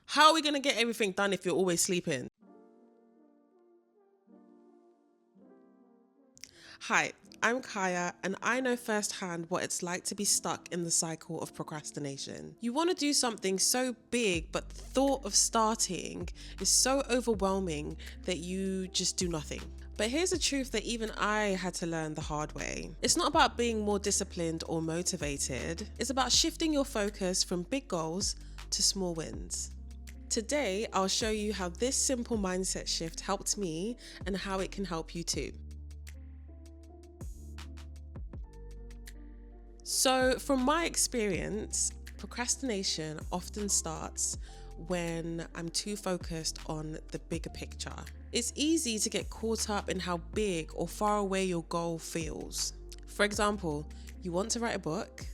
how are we going to get everything done if you're always sleeping? Hi, I'm Kaya, and I know firsthand what it's like to be stuck in the cycle of procrastination. You want to do something so big, but the thought of starting is so overwhelming that you just do nothing. But here's the truth that even I had to learn the hard way. It's not about being more disciplined or motivated. It's about shifting your focus from big goals to small wins. Today, I'll show you how this simple mindset shift helped me and how it can help you too. So, from my experience, procrastination often starts when I'm too focused on the bigger picture. It's easy to get caught up in how big or far away your goal feels. For example, you want to write a book,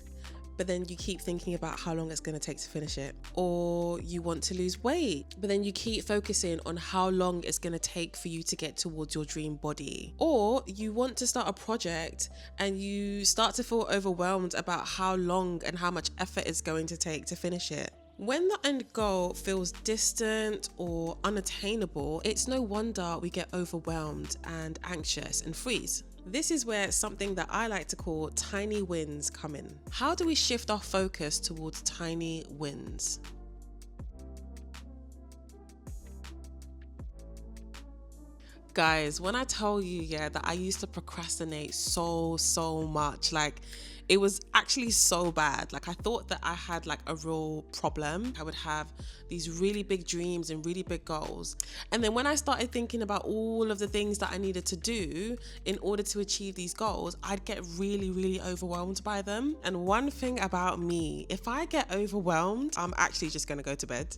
but then you keep thinking about how long it's going to take to finish it. Or you want to lose weight, but then you keep focusing on how long it's going to take for you to get towards your dream body. Or you want to start a project and you start to feel overwhelmed about how long and how much effort it's going to take to finish it. When the end goal feels distant or unattainable, it's no wonder we get overwhelmed and anxious and freeze. This is where something that I like to call tiny wins come in. How do we shift our focus towards tiny wins? Guys, when I tell you, that I used to procrastinate so much, it was actually so bad. I thought that I had a real problem. I would have these really big dreams and really big goals. And then when I started thinking about all of the things that I needed to do in order to achieve these goals, I'd get really overwhelmed by them. And one thing about me, if I get overwhelmed, I'm actually just gonna go to bed.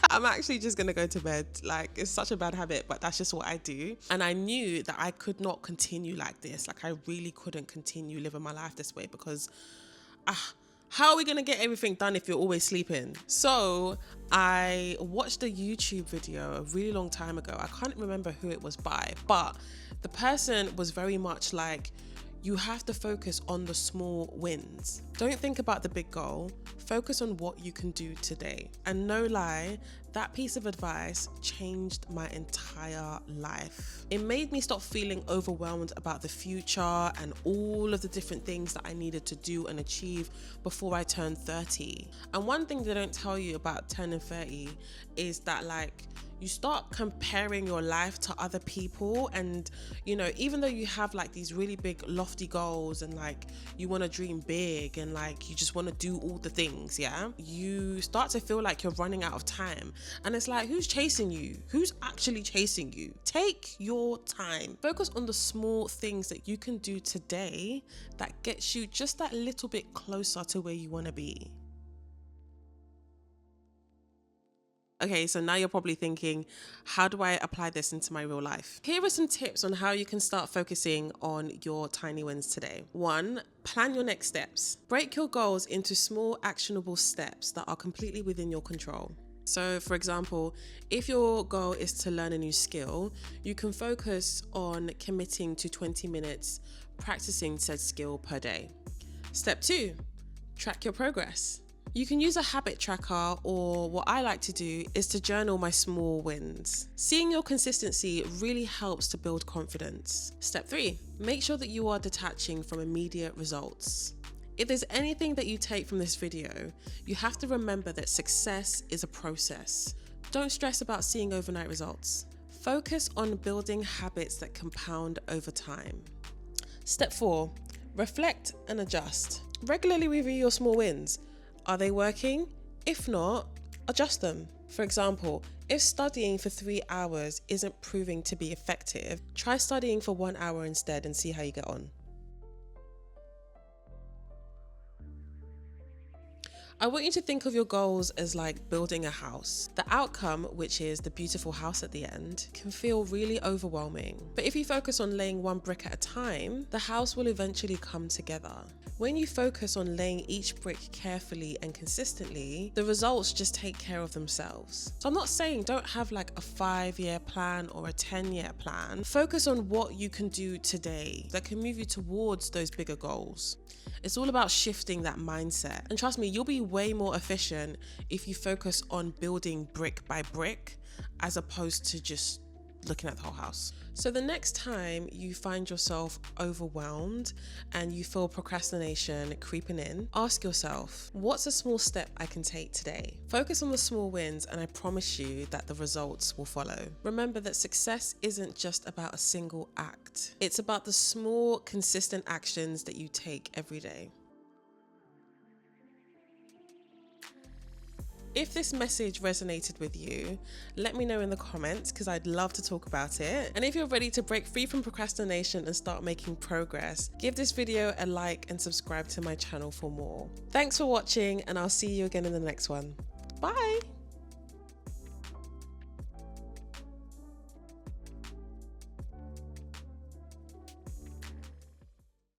I'm actually just gonna go to bed. It's such a bad habit, but that's just what I do. And I knew that I could not continue like this. I really couldn't continue living my life this way because how are we gonna get everything done if you're always sleeping? So I watched a YouTube video a really long time ago. I can't remember who it was by, but the person was very much like, you have to focus on the small wins. Don't think about the big goal. Focus on what you can do today. And no lie, that piece of advice changed my entire life. It made me stop feeling overwhelmed about the future and all of the different things that I needed to do and achieve before I turned 30. And one thing they don't tell you about turning 30 is that you start comparing your life to other people, and even though you have these really big lofty goals and you want to dream big and you just want to do all the things, you start to feel like you're running out of time. And it's who's chasing you? Who's actually chasing you? Take your time. Focus on the small things that you can do today that gets you just that little bit closer to where you want to be. Okay, so now you're probably thinking, how do I apply this into my real life? Here are some tips on how you can start focusing on your tiny wins today. 1, plan your next steps. Break your goals into small, actionable steps that are completely within your control. So, for example, if your goal is to learn a new skill, you can focus on committing to 20 minutes practicing said skill per day. Step 2, track your progress. You can use a habit tracker, or what I like to do is to journal my small wins. Seeing your consistency really helps to build confidence. Step 3, make sure that you are detaching from immediate results. If there's anything that you take from this video, you have to remember that success is a process. Don't stress about seeing overnight results. Focus on building habits that compound over time. Step 4, reflect and adjust. Regularly review your small wins. Are they working? If not, adjust them. For example, if studying for 3 hours isn't proving to be effective, try studying for 1 hour instead and see how you get on. I want you to think of your goals as building a house. The outcome, which is the beautiful house at the end, can feel really overwhelming. But if you focus on laying one brick at a time, the house will eventually come together. When you focus on laying each brick carefully and consistently, the results just take care of themselves. So I'm not saying don't have a 5-year plan or a 10-year plan. Focus on what you can do today that can move you towards those bigger goals. It's all about shifting that mindset. And trust me, you'll be way more efficient if you focus on building brick by brick as opposed to just looking at the whole house. So the next time you find yourself overwhelmed and you feel procrastination creeping in, ask yourself, what's a small step I can take today? Focus on the small wins and I promise you that the results will follow. Remember that success isn't just about a single act. It's about the small, consistent actions that you take every day. If this message resonated with you, let me know in the comments because I'd love to talk about it. And if you're ready to break free from procrastination and start making progress, give this video a like and subscribe to my channel for more. Thanks for watching, and I'll see you again in the next one. Bye.